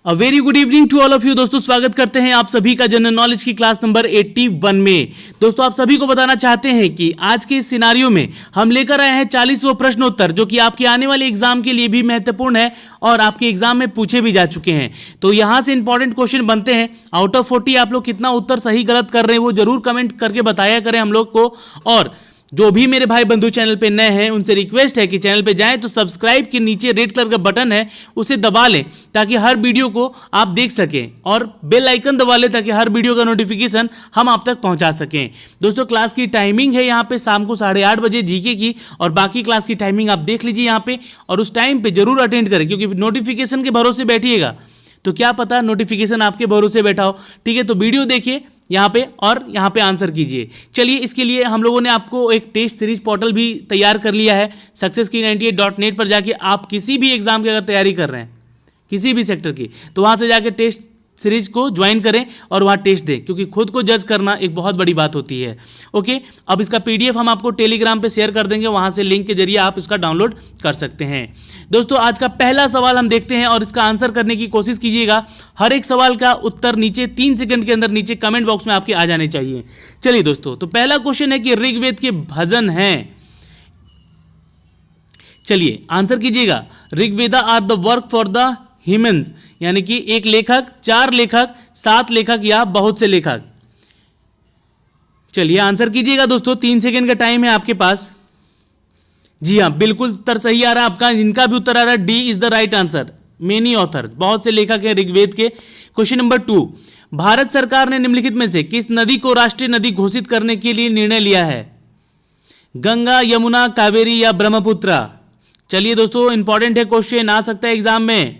A very good evening to all of you. दोस्तों स्वागत करते हैं आप सभी का जनरल नॉलेज की क्लास नंबर 81 में। दोस्तों आप सभी को बताना चाहते हैं कि आज के इस सिनारियो में हम लेकर आए हैं 40वां प्रश्नोत्तर, जो कि आपके आने वाले एग्जाम के लिए भी महत्वपूर्ण है और आपके एग्जाम में पूछे भी जा चुके हैं। तो यहां से इंपॉर्टेंट क्वेश्चन बनते हैं। आउट ऑफ 40 आप लोग कितना उत्तर सही गलत कर रहे हैं वो जरूर कमेंट करके बताया करें हम लोग को। और जो भी मेरे भाई बंधु चैनल पे नए हैं उनसे रिक्वेस्ट है कि चैनल पे जाएं तो सब्सक्राइब के नीचे रेड कलर का बटन है उसे दबा लें ताकि हर वीडियो को आप देख सकें, और बेल आइकन दबा लें ताकि हर वीडियो का नोटिफिकेशन हम आप तक पहुंचा सकें। दोस्तों क्लास की टाइमिंग है यहाँ पे शाम को 8:30 बजे जीके की, और बाकी क्लास की टाइमिंग आप देख लीजिए यहाँ पे, और उस टाइम पे जरूर अटेंड करें क्योंकि नोटिफिकेशन के भरोसे बैठिएगा तो क्या पता नोटिफिकेशन आपके भरोसे बैठा हो। ठीक है, तो वीडियो देखिए यहाँ पे और यहाँ पे आंसर कीजिए। चलिए, इसके लिए हम लोगों ने आपको एक टेस्ट सीरीज पोर्टल भी तैयार कर लिया है। successkey98.net पर जाके आप किसी भी एग्जाम की अगर तैयारी कर रहे हैं, किसी भी सेक्टर की, तो वहाँ से जाके टेस्ट सीरीज को ज्वाइन करें और वहाँ टेस्ट दें, क्योंकि खुद को जज करना एक बहुत बड़ी बात होती है। ओके, अब इसका पीडीएफ हम आपको टेलीग्राम पे शेयर कर देंगे, वहाँ से लिंक के जरिए आप इसका डाउनलोड कर सकते हैं। दोस्तों आज का पहला सवाल हम देखते हैं और इसका आंसर करने की कोशिश कीजिएगा। हर एक सवाल का उत्तर नीचे 3 सेकंड के अंदर नीचे कमेंट बॉक्स में आपके आ जाने चाहिए। चलिए दोस्तों, तो पहला क्वेश्चन है कि ऋग्वेद के भजन हैं। चलिए आंसर कीजिएगा। Rigveda are the work for the humans, यानी कि एक लेखक, 4 लेखक, 7 लेखक या बहुत से लेखक। चलिए आंसर कीजिएगा दोस्तों, 3 सेकंड का टाइम है आपके पास। जी हाँ, बिल्कुल उत्तर सही आ रहा है आपका। इनका भी उत्तर आ रहा है, D is the right answer. Many author, बहुत से लेखक हैं ऋग्वेद के। क्वेश्चन नंबर 2, भारत सरकार ने निम्नलिखित में से किस नदी को राष्ट्रीय नदी घोषित करने के लिए निर्णय लिया है? गंगा, यमुना, कावेरी या ब्रह्मपुत्र? चलिए दोस्तों, इंपॉर्टेंट है क्वेश्चन, आ सकता है एग्जाम में।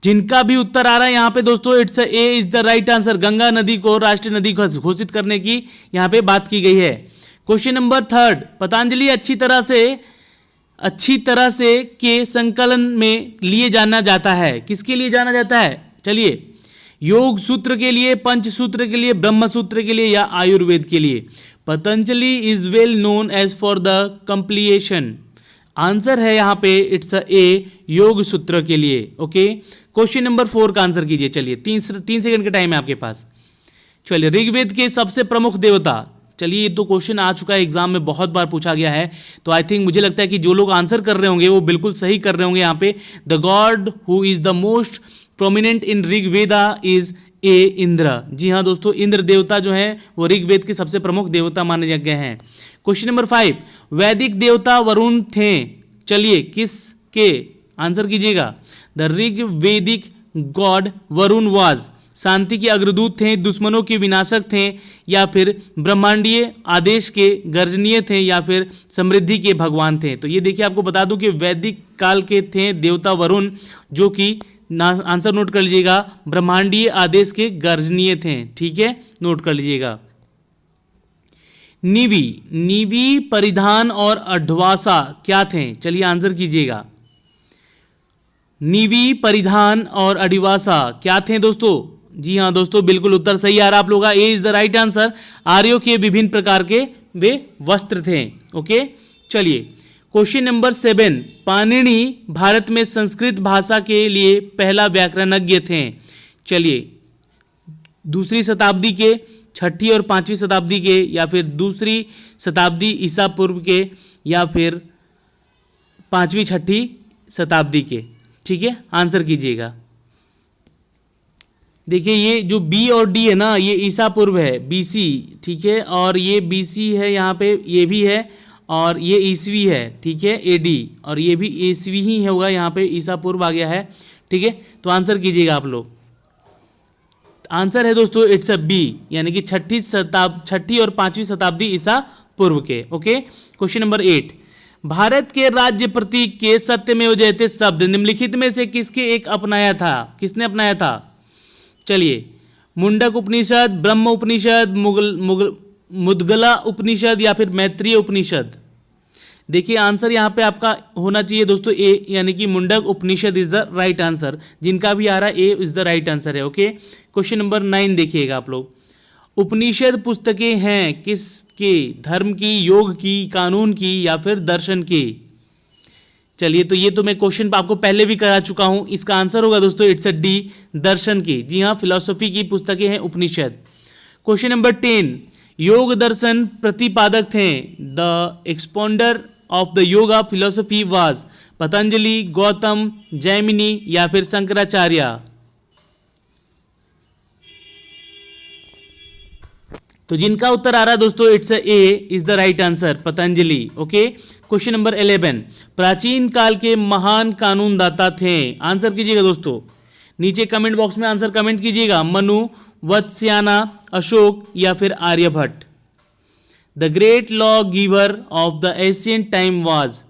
जिनका भी उत्तर आ रहा है यहाँ पे दोस्तों, it's a is the right answer. Ganga नदी को राष्ट्रीय नदी घोषित करने की यहाँ पे बात की गई है। क्वेश्चन नंबर 3, पतंजलि अच्छी तरह से के संकलन में लिए जाना जाता है। किसके लिए जाना जाता है? चलिए, योग सूत्र के लिए, पंच सूत्र के लिए, ब्रह्म सूत्र के लिए या आयुर्वेद के लिए? Patanjali is well known as for the completion. Answer है यहाँ पे इट्स ए योग सूत्र के लिए। ओके, क्वेश्चन नंबर 4 का आंसर कीजिए। चलिए 3 सेकंड का टाइम है आपके पास। चलिए, ऋग्वेद के सबसे प्रमुख देवता। चलिए, ये तो क्वेश्चन आ चुका है एग्जाम में, बहुत बार पूछा गया है, तो आई थिंक मुझे लगता है कि जो लोग आंसर कर रहे होंगे वो बिल्कुल सही कर रहे होंगे। यहाँ पे the god who is the most prominent in Rigveda is a Indra. जी हाँ दोस्तों, इंद्र देवता जो है वो ऋग्वेद के सबसे प्रमुख देवता माने गए हैं। क्वेश्चन नंबर 5, वैदिक देवता वरुण थे। चलिए किसके? आंसर कीजिएगा। The Rigvedic god Varuna was शांति के अग्रदूत थे, दुश्मनों के विनाशक थे, या फिर ब्रह्मांडीय आदेश के गर्जनीय थे, या फिर समृद्धि के भगवान थे? तो ये देखिए, आपको बता दूं कि वैदिक काल के थे देवता वरुण, जो कि आंसर नोट कर लीजिएगा, ब्रह्मांडीय आदेश के गर्जनीय थे। ठीक है, नोट कर लीजिएगा। निवी परिधान और अढवासा क्या थे? चलिए आंसर कीजिएगा। निवी परिधान और अडिवासा क्या थे दोस्तों? जी हाँ दोस्तों, बिल्कुल उत्तर सही आ रहा आप लोगों का। ए इज द राइट आंसर। आर्यों के विभिन्न प्रकार के वे वस्त्र थे। ओके, चलिए क्वेश्चन नंबर 7, पाणिनि भारत में संस्कृत भाषा के लिए पहला व्याकरणज्ञ थे। चलिए, 2री शताब्दी के, 6ठी और 5वीं शताब्दी के, या फिर 2री शताब्दी ईसा पूर्व के, या फिर 5वीं 6ठी शताब्दी के? ठीक है, आंसर कीजिएगा। देखिए, ये जो बी और डी है ना, ये ईसा पूर्व है, बीसी। ठीक है, और ये बीसी है यहाँ पे, ये भी है, और ये ईसवी है। ठीक है, एडी, और ये भी ईसवी ही होगा, यहाँ पे ईसा पूर्व आ गया है। ठीक है, तो आंसर कीजिएगा आप लोग। आंसर है दोस्तों इट्स अ बी, यानी कि 6ठी और 5वीं शताब्दी ईसा पूर्व के। ओके, क्वेश्चन नंबर 8, भारत के राज्य प्रतीक के सत्यमेव जयते शब्द निम्नलिखित में से किसके एक अपनाया था? किसने अपनाया था? चलिए, मुंडक उपनिषद, ब्रह्म उपनिषद, मुद्गला उपनिषद या फिर मैत्रेय उपनिषद? देखिए आंसर यहाँ पे आपका होना चाहिए दोस्तों ए, यानी कि मुंडक उपनिषद इज द राइट आंसर। जिनका भी आ रहा है ए इज द राइट आंसर है। ओके, क्वेश्चन नंबर 9 देखिएगा आप लोग। उपनिषद पुस्तकें हैं किसके? धर्म की, योग की, कानून की या फिर दर्शन की? चलिए, तो ये तो मैं क्वेश्चन आपको पहले भी करा चुका हूं। इसका आंसर होगा दोस्तों इट्स अ डी, दर्शन की। जी हाँ, फिलॉसफी की पुस्तकें हैं उपनिषद। क्वेश्चन नंबर 10, योग दर्शन प्रतिपादक थे। The exponder of the yoga philosophy was Patanjali, Gautam, Jaimini या फिर शंकराचार्य। तो जिनका उत्तर आ रहा है दोस्तों it's a is the right answer, Patanjali. Okay, question number 11, प्राचीन काल के महान कानूनदाता थे। आंसर कीजिएगा दोस्तों, नीचे कमेंट बॉक्स में आंसर कमेंट कीजिएगा। मनु, वत्स्याना, अशोक या फिर Aryabhatta. The great law giver of the ancient time was.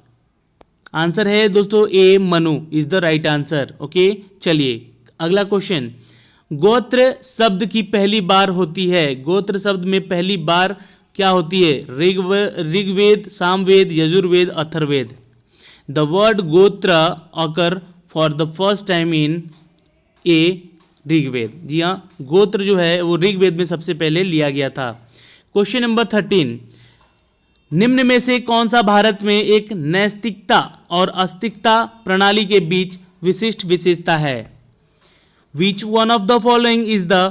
Answer है दोस्तों a, Manu is the right answer. Okay, चलिए अगला क्वेश्चन, गोत्र शब्द की पहली बार होती है। गोत्र शब्द में पहली बार क्या होती है? Rigveda, Samaveda, Yajurveda, Atharvaveda. The word gotra occur for the first time in a Rigveda. जी हाँ, गोत्र जो है वो ऋग्वेद में सबसे पहले लिया गया था। क्वेश्चन नंबर 13, निम्न में से कौन सा भारत में एक नैतिकता और अस्तिकता प्रणाली के बीच विशिष्ट विशेषता है? Which one of the following is the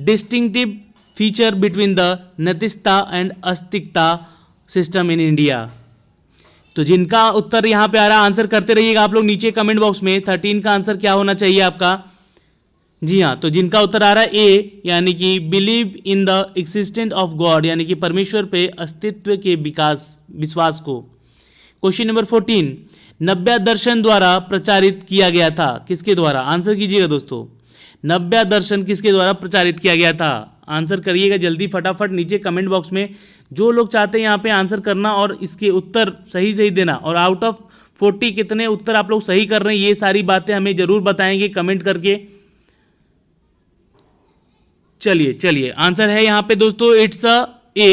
distinctive feature between the नैतिकता and अस्तिकता सिस्टम इन इंडिया? तो जिनका उत्तर यहाँ पे आ रहा है आंसर करते रहिएगा आप लोग नीचे कमेंट बॉक्स में। 13 का आंसर क्या होना चाहिए आपका? जी हाँ, तो जिनका उत्तर आ रहा है ए, यानी कि believe in the existence of God, यानी कि परमेश्वर पे अस्तित्व के विश्वास को। क्वेश्चन नंबर 14, नव्य दर्शन द्वारा प्रचारित किया गया था। किसके द्वारा? आंसर कीजिएगा दोस्तों, नव्य दर्शन किसके द्वारा प्रचारित किया गया था? आंसर करिएगा जल्दी फटाफट नीचे कमेंट बॉक्स में। जो लोग चाहते हैं यहाँ पे आंसर करना और इसके उत्तर सही सही देना, और आउट ऑफ 40 कितने उत्तर आप लोग सही कर रहे हैं, ये सारी बातें हमें जरूर बताएंगे कमेंट करके। चलिए आंसर है यहाँ पे दोस्तों इट्स ए,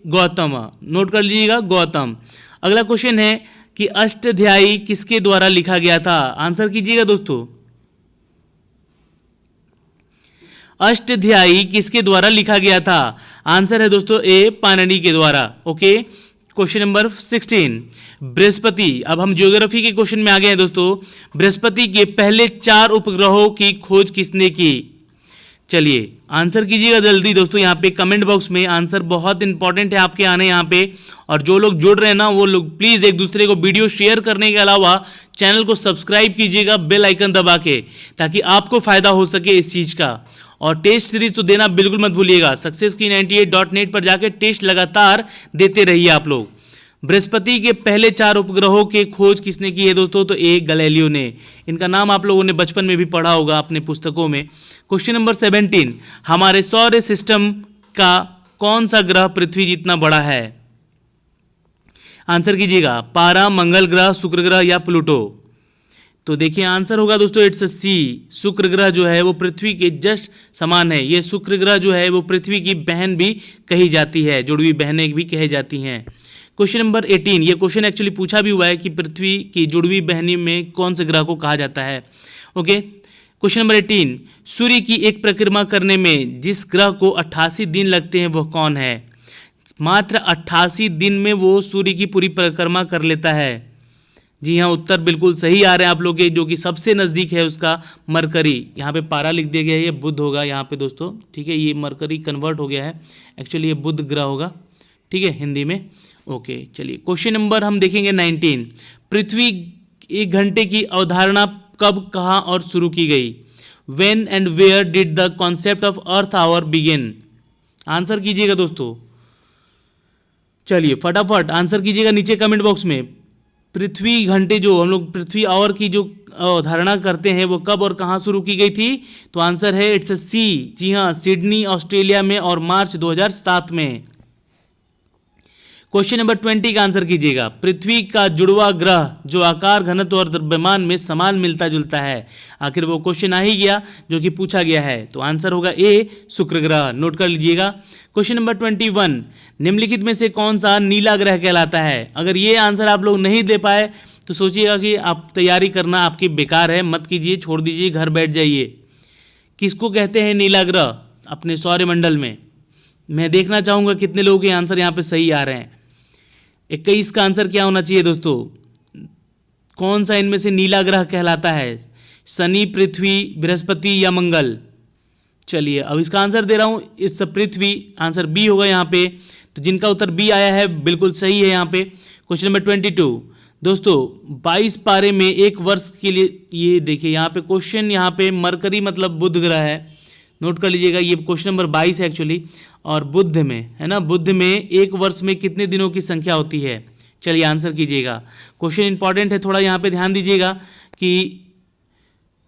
गौतम। नोट कर लीजिएगा, गौतम। अगला क्वेश्चन है कि अष्टाध्यायी किसके द्वारा लिखा गया था? आंसर कीजिएगा दोस्तों, अष्टाध्यायी किसके द्वारा लिखा गया था? आंसर है दोस्तों ए, पाणिनि के द्वारा। Okay, question number 16, Brihaspati. अब हम ज्योग्राफी के क्वेश्चन में आ गए हैं दोस्तों। बृहस्पति के पहले 4 उपग्रहों की खोज किसने की? चलिए आंसर कीजिएगा जल्दी दोस्तों, यहाँ पे कमेंट बॉक्स में। आंसर बहुत इंपॉर्टेंट है आपके आने यहाँ पे। और जो लोग जुड़ रहे हैं ना, वो लोग प्लीज़ एक दूसरे को वीडियो शेयर करने के अलावा चैनल को सब्सक्राइब कीजिएगा बेल आइकन दबा के, ताकि आपको फ़ायदा हो सके इस चीज़ का। और टेस्ट सीरीज तो देना बिल्कुल मत भूलिएगा। सक्सेस की 98.net पर जाकर टेस्ट लगातार देते रहिए आप लोग। बृहस्पति के पहले 4 उपग्रहों की खोज किसने की है दोस्तों? तो ए, गैलीलियो ने। इनका नाम आप लोगों ने बचपन में भी पढ़ा होगा अपने पुस्तकों में। क्वेश्चन नंबर 17, हमारे सौर सिस्टम का कौन सा ग्रह पृथ्वी जितना बड़ा है? आंसर कीजिएगा, पारा, मंगल ग्रह, शुक्र ग्रह या प्लूटो। तो देखिए आंसर होगा दोस्तों इट्स सी, शुक्र ग्रह जो है वो पृथ्वी के जस्ट समान है। ये शुक्र ग्रह जो है वो पृथ्वी की बहन भी कही जाती है, जुड़वी बहनें भी कही जाती हैं। क्वेश्चन नंबर 18, ये क्वेश्चन एक्चुअली पूछा भी हुआ है कि पृथ्वी की जुड़वी बहनी में कौन से ग्रह को कहा जाता है। ओके, क्वेश्चन नंबर 18, सूर्य की एक परिक्रमा करने में जिस ग्रह को 88 दिन लगते हैं वह कौन है? मात्र 88 दिन में वो सूर्य की पूरी परिक्रमा कर लेता है। जी हाँ, उत्तर बिल्कुल सही आ रहे हैं आप लोग के। जो कि सबसे नज़दीक है उसका मरकरी। यहाँ पे पारा लिख दिया गया है, ये बुध होगा यहाँ पे दोस्तों। ठीक है, ये मरकरी कन्वर्ट हो गया है, एक्चुअली ये बुध ग्रह होगा। ठीक है, हिंदी में। ओके, चलिए क्वेश्चन नंबर हम देखेंगे 19, पृथ्वी 1 घंटे की अवधारणा कब, कहाँ और शुरू की गई? When and where did the concept of earth hour begin? Answer कीजिएगा दोस्तों, चलिए फटाफट आंसर कीजिएगा नीचे कमेंट बॉक्स में। पृथ्वी घंटे जो हम लोग पृथ्वी आवर की जो अवधारणा करते हैं वो कब और कहाँ शुरू की गई थी? तो आंसर है इट्स सी। जी हाँ, सिडनी ऑस्ट्रेलिया में और मार्च 2007 में। क्वेश्चन नंबर 20 का आंसर कीजिएगा, पृथ्वी का जुड़वा ग्रह जो आकार, घनत्व और द्रव्यमान में समान मिलता जुलता है। आखिर वो क्वेश्चन आ ही गया जो कि पूछा गया है, तो आंसर होगा ए, शुक्र ग्रह। नोट कर लीजिएगा। क्वेश्चन नंबर 21, निम्नलिखित में से कौन सा नीला ग्रह कहलाता है? अगर ये आंसर आप लोग नहीं दे पाए तो सोचिएगा कि आप तैयारी करना आपकी बेकार है, मत कीजिए, छोड़ दीजिए, घर बैठ जाइए। किसको कहते हैं नीला ग्रह अपने सौरमंडल में? मैं देखना चाहूँगा कितने लोगों के आंसर यहाँ पे सही आ रहे हैं। 21 का आंसर क्या होना चाहिए दोस्तों? कौन सा इनमें से नीला ग्रह कहलाता है? शनि, पृथ्वी, बृहस्पति या मंगल? चलिए अब इसका आंसर दे रहा हूं, इट्स पृथ्वी। आंसर बी होगा यहाँ पे। तो जिनका उत्तर बी आया है बिल्कुल सही है यहाँ पे। क्वेश्चन नंबर 22 दोस्तों, 22 पारे में एक वर्ष के लिए, ये देखिए यहाँ पे क्वेश्चन, यहाँ पे मरकरी मतलब बुध ग्रह है, नोट कर लीजिएगा। ये क्वेश्चन नंबर 22 है एक्चुअली, और बुध में है ना, बुध में एक वर्ष में कितने दिनों की संख्या होती है? चलिए आंसर कीजिएगा। क्वेश्चन इंपॉर्टेंट है, थोड़ा यहाँ पे ध्यान दीजिएगा कि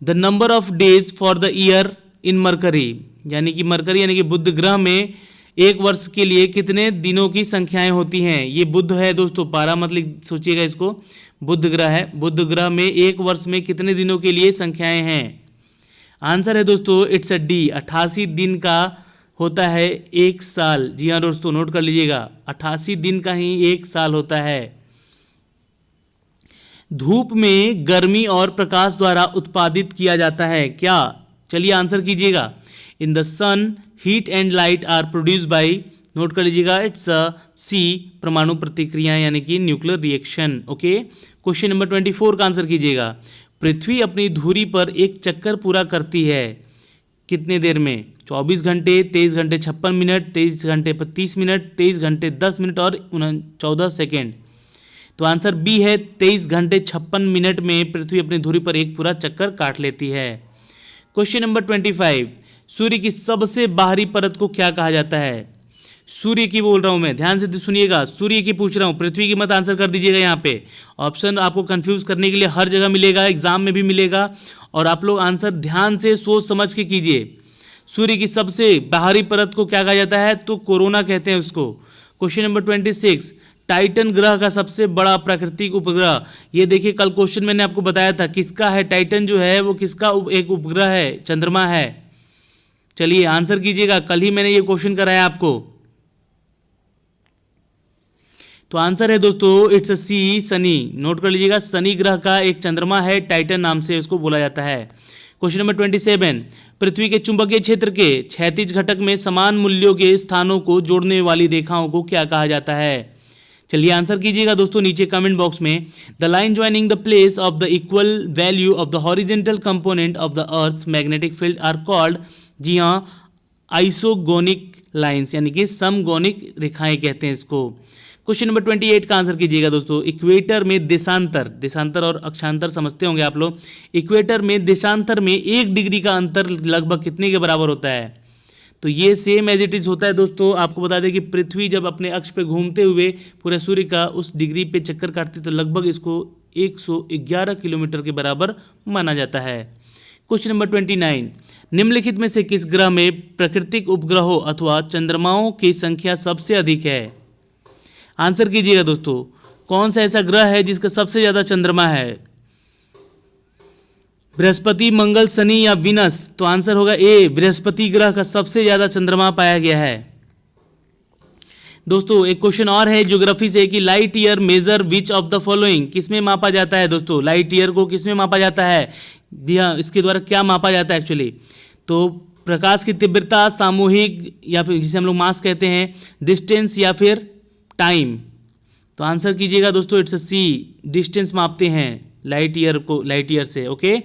the number of days for the year in mercury, यानी कि मरकरी यानी कि बुध ग्रह में एक वर्ष के लिए कितने दिनों की संख्याएं होती हैं? ये बुध है दोस्तों, पारा मतलब सोचिएगा इसको, बुध ग्रह है। बुध ग्रह में एक वर्ष में कितने दिनों के लिए संख्याएं हैं? आंसर है दोस्तों इट्स अ डी, 88 दिन का होता है एक साल। जी हाँ दोस्तों, नोट कर लीजिएगा, 88 दिन का ही एक साल होता है। धूप में गर्मी और प्रकाश द्वारा उत्पादित किया जाता है क्या? चलिए आंसर कीजिएगा। In the sun heat and light are produce by, note कर लीजिएगा, इट्स सी, परमाणु प्रतिक्रिया यानी कि nuclear reaction. Okay, question number 24 का आंसर कीजिएगा। पृथ्वी अपनी धुरी पर एक चक्कर पूरा करती है कितने देर में? 24 घंटे, 23 घंटे 56 मिनट, 23 घंटे 35 मिनट, 23 घंटे 10 मिनट और 14 सेकेंड। तो आंसर बी है, 23 घंटे 56 मिनट में पृथ्वी अपनी धुरी पर एक पूरा चक्कर काट लेती है। क्वेश्चन नंबर 25, सूर्य की सबसे बाहरी परत को क्या कहा जाता है? सूर्य की बोल रहा हूं मैं, ध्यान से सुनिएगा, सूर्य की पूछ रहा हूं, पृथ्वी की मत आंसर कर दीजिएगा। यहाँ पे ऑप्शन आपको कंफ्यूज करने के लिए हर जगह मिलेगा, एग्जाम में भी मिलेगा, और आप लोग आंसर ध्यान से सोच समझ के कीजिए। सूर्य की सबसे बाहरी परत को क्या कहा जाता है? तो कोरोना कहते हैं उसको। क्वेश्चन नंबर 26, टाइटन ग्रह का सबसे बड़ा प्राकृतिक उपग्रह, ये देखिए कल क्वेश्चन मैंने आपको बताया था किसका है, टाइटन जो है वो किसका एक उपग्रह है? चंद्रमा है। चलिए आंसर कीजिएगा, कल ही मैंने ये क्वेश्चन कराया आपको। तो आंसर है दोस्तों it's a C, Shani. Note कर लीजिएगा, शनि ग्रह का एक चंद्रमा है, टाइटन नाम से उसको बोला जाता है। क्वेश्चन नंबर 27, पृथ्वी के चुंबकीय क्षेत्र के क्षैतिज घटक में समान मूल्यों के स्थानों को जोड़ने वाली रेखाओं को क्या कहा जाता है? चलिए आंसर कीजिएगा दोस्तों नीचे कमेंट बॉक्स में। The line joining the place of the equal value of the horizontal component of the earth's magnetic field are called, जी हाँ, आइसोगोनिक लाइंस, यानी कि समगोनिक रेखाएं कहते हैं इसको। क्वेश्चन नंबर 28 का आंसर कीजिएगा दोस्तों। इक्वेटर में देशांतर, देशांतर और अक्षांतर समझते होंगे आप लोग। इक्वेटर में देशांतर में 1 डिग्री का अंतर लगभग कितने के बराबर होता है? तो ये सेम एज इट इज होता है दोस्तों। आपको बता दें कि पृथ्वी जब अपने अक्ष पे घूमते हुए पूरे सूर्य का उस डिग्री पे चक्कर काटती तो लगभग इसको 111 किलोमीटर के बराबर माना जाता है। क्वेश्चन नंबर 29, निम्नलिखित में से किस ग्रह में प्राकृतिक उपग्रहों अथवा चंद्रमाओं की संख्या सबसे अधिक है? आंसर कीजिएगा दोस्तों, कौन सा ऐसा ग्रह है जिसका सबसे ज्यादा चंद्रमा है? बृहस्पति, मंगल, शनि या विनस? तो आंसर होगा ए, बृहस्पति ग्रह का सबसे ज्यादा चंद्रमा पाया गया है। दोस्तों एक क्वेश्चन और है ज्योग्राफी से कि light year major which of the following, किसमें मापा जाता है दोस्तों? लाइट ईयर को किसमें मापा जाता है? जी हाँ, इसके द्वारा क्या मापा जाता है एक्चुअली? तो प्रकाश की तीव्रता, सामूहिक, या फिर जिसे हम लोग मास कहते हैं, डिस्टेंस या फिर टाइम? तो आंसर कीजिएगा दोस्तों इट्स सी, डिस्टेंस मापते हैं लाइट ईयर को, लाइट ईयर से। ओके,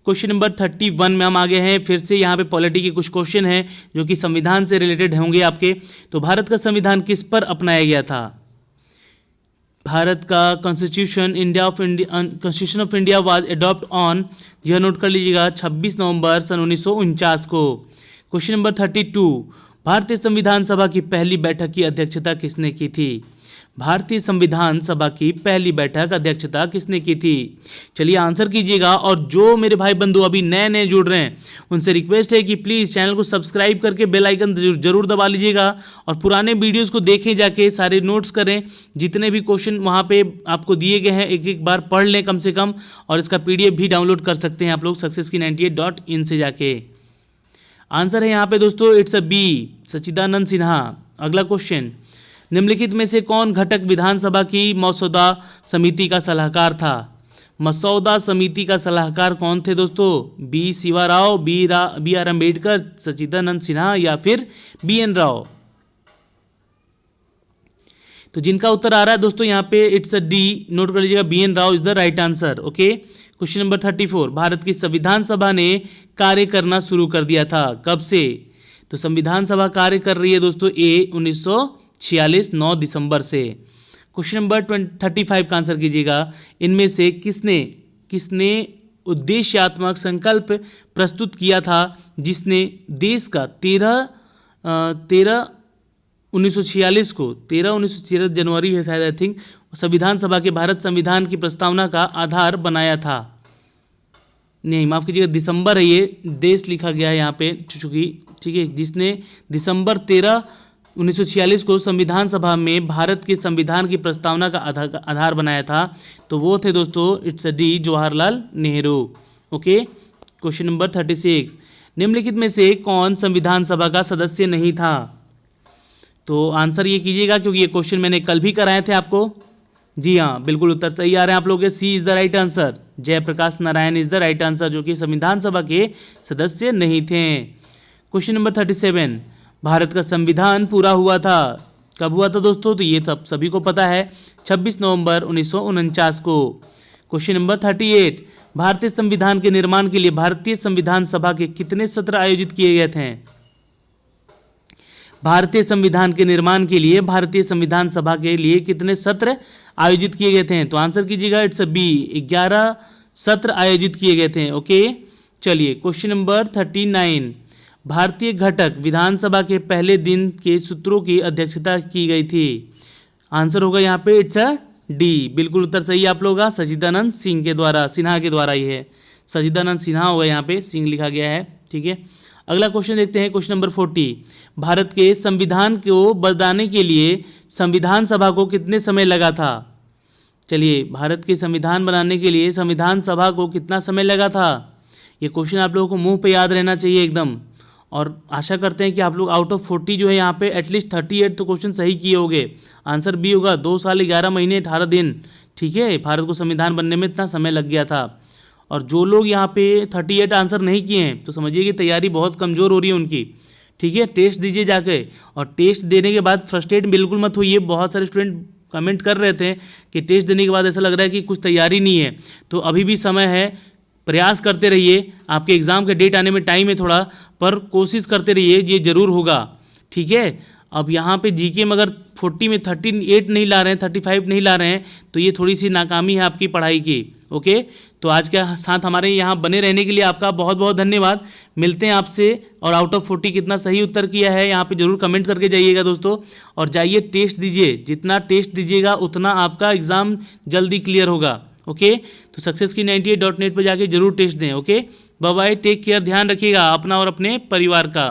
क्वेश्चन नंबर 31 में हम आ गए हैं। फिर से यहाँ पे पॉलिटी के कुछ क्वेश्चन हैं जो कि संविधान से रिलेटेड होंगे आपके। तो भारत का संविधान किस पर अपनाया गया था? भारत का constitution of India was adopt on, यह नोट कर लीजिएगा, 26 नवंबर सन 1949 को। क्वेश्चन नंबर 32, भारतीय संविधान सभा की पहली बैठक की अध्यक्षता किसने की थी? भारतीय संविधान सभा की पहली बैठक अध्यक्षता किसने की थी? चलिए आंसर कीजिएगा। और जो मेरे भाई बंधु अभी नए नए जुड़ रहे हैं उनसे रिक्वेस्ट है कि प्लीज़ चैनल को सब्सक्राइब करके बेल आइकन जरूर दबा लीजिएगा और पुराने वीडियोस को देखें, जाके सारे नोट्स करें, जितने भी क्वेश्चन वहाँ पे आपको दिए गए हैं एक एक बार पढ़ लें कम से कम। और इसका PDF भी डाउनलोड कर सकते हैं आप लोग successkey98.in से जाके। आंसर है यहाँ पे दोस्तों इट्स अ बी, सच्चिदानंद सिन्हा। अगला क्वेश्चन, निम्नलिखित में से कौन घटक विधानसभा की मसौदा समिति का सलाहकार था? मसौदा समिति का सलाहकार कौन थे दोस्तों? B Shiva Rao, B R Ambedkar, Sachchidanand Sinha या फिर BN राव? तो जिनका उत्तर आ रहा है दोस्तों यहाँ पे इट्स अ डी, नोट कर लीजिएगा, BN Rao is the right answer. Okay, question number 34, Bharat की संविधान सभा ने कार्य करना शुरू कर दिया था, कब से? तो संविधान सभा कार्य कर रही है दोस्तों 1946 9 दिसंबर से। क्वेश्चन नंबर 35 का आंसर कीजिएगा, इनमें से किसने उद्देश्यात्मक संकल्प प्रस्तुत किया था जिसने देश का 13 जनवरी है शायद, आई थिंक, संविधान सभा के भारत संविधान की प्रस्तावना का आधार बनाया था। नहीं, माफ़ कीजिएगा, दिसंबर है, ये देश लिखा गया है यहाँ पे चूंकि, ठीक है, जिसने दिसंबर 13 1946 को संविधान सभा में भारत के संविधान की प्रस्तावना का आधार बनाया था, तो वो थे दोस्तों it's a D, Jawaharlal Nehru. Okay, question number 36, निम्नलिखित में से कौन संविधान सभा का सदस्य नहीं था? तो आंसर ये कीजिएगा क्योंकि ये क्वेश्चन मैंने कल भी कराए थे आपको। जी हाँ, बिल्कुल उत्तर सही आ रहे हैं आप लोगों के, C is the right answer, Jayaprakash Narayan is the right answer, जो कि संविधान सभा के सदस्य नहीं थे। क्वेश्चन नंबर 37, भारत का संविधान पूरा हुआ था, कब हुआ था दोस्तों? तो ये सब सभी को पता है, 26 नवंबर 1949 को। क्वेश्चन नंबर 38, भारतीय संविधान के निर्माण के लिए भारतीय संविधान सभा के कितने सत्र आयोजित किए गए थे? भारतीय संविधान के निर्माण के लिए भारतीय संविधान सभा के लिए कितने सत्र आयोजित किए गए थे? तो आंसर कीजिएगा इट्स अ बी, 11 सत्र आयोजित किए गए थे। ओके, चलिए क्वेश्चन नंबर 39, भारतीय घटक विधानसभा के पहले दिन के सूत्रों की अध्यक्षता की गई थी, आंसर होगा यहाँ पे इट्स अ डी, बिल्कुल उत्तर सही आप लोगों का, सचिदानंद सिन्हा के द्वारा ये है, सचिदानंद सिन्हा होगा, यहाँ पे सिंह लिखा गया है। ठीक है, अगला क्वेश्चन देखते हैं, क्वेश्चन नंबर 40, भारत के संविधान को बनाने के लिए संविधान सभा को कितने समय लगा था? चलिए, भारत के संविधान बनाने के लिए संविधान सभा को कितना समय लगा था? ये क्वेश्चन आप लोगों को मुंह पे याद रहना चाहिए एकदम, और आशा करते हैं कि आप लोग आउट ऑफ 40 जो है यहाँ पे एटलीस्ट 38 तो क्वेश्चन सही किए होंगे। आंसर बी होगा, 2 साल 11 महीने 18 दिन। ठीक है, भारत को संविधान बनने में इतना समय लग गया था। और जो लोग यहाँ पे 38 आंसर नहीं किए हैं तो समझिए कि तैयारी बहुत कमज़ोर हो रही है उनकी। ठीक है, टेस्ट दीजिए जाके, और टेस्ट देने के बाद फ्रस्ट्रेट बिल्कुल मत होइए। बहुत सारे स्टूडेंट कमेंट कर रहे थे कि टेस्ट देने के बाद ऐसा लग रहा है कि कुछ तैयारी नहीं है, तो अभी भी समय है, प्रयास करते रहिए। आपके एग्ज़ाम के डेट आने में टाइम है थोड़ा, पर कोशिश करते रहिए, ये ज़रूर होगा। ठीक है, अब यहाँ पे जीके में अगर 40 में 38 नहीं ला रहे हैं, 35 नहीं ला रहे हैं, तो ये थोड़ी सी नाकामी है आपकी पढ़ाई की। ओके, तो आज के साथ हमारे यहाँ बने रहने के लिए आपका बहुत बहुत धन्यवाद। मिलते हैं आपसे, और आउट ऑफ 40 कितना सही उत्तर किया है यहाँ पे ज़रूर कमेंट करके जाइएगा दोस्तों, और जाइए टेस्ट दीजिए। जितना टेस्ट दीजिएगा उतना आपका एग्ज़ाम जल्दी क्लियर होगा। ओके, तो सक्सेस की 98.net पर जाके जरूर टेस्ट दें। Okay, bye bye, take care, ध्यान रखिएगा अपना और अपने परिवार का।